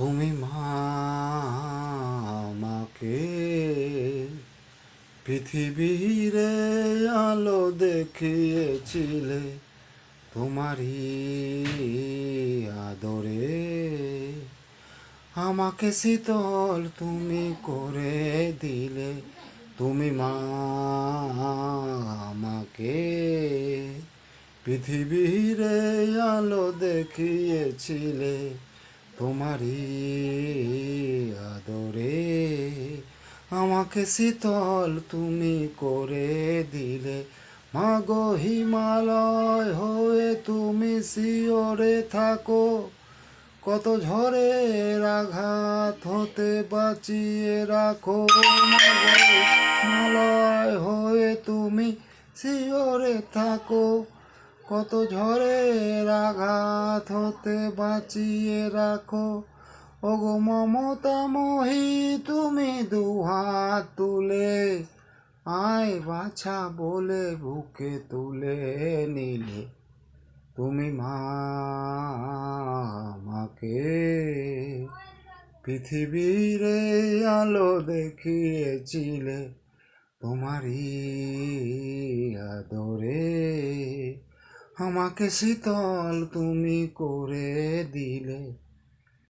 তুমি মা আমাকে পৃথিবীর আলো দেখিয়েছিলে, তোমারই আদরে আমাকে শীতল তুমি করে দিলে। তুমি মা আমাকে পৃথিবীর আলো দেখিয়েছিলে, তোমারই আদরে আমাকে শীতল তুমি করে দিলে। মাগো হিমালয় হয়ে তুমি শিওরে থাকো, কত ঝড়ের আঘাত হতে বাঁচিয়ে রাখো। মাগো হিমালয় হয়ে তুমি শিওরে থাকো, কত ঝড়ের আঘাত হতে বাঁচিয়ে রাখো। ওগো মমতাময়ী তুমি দুহাত তুলে আয় বাছা বলে বুকে তুলে নিলে। তুমি মা আমাকে পৃথিবীর আলো দেখিয়েছিলে, তোমারই আদরে আমাকে শীতল তুমি করে দিলে।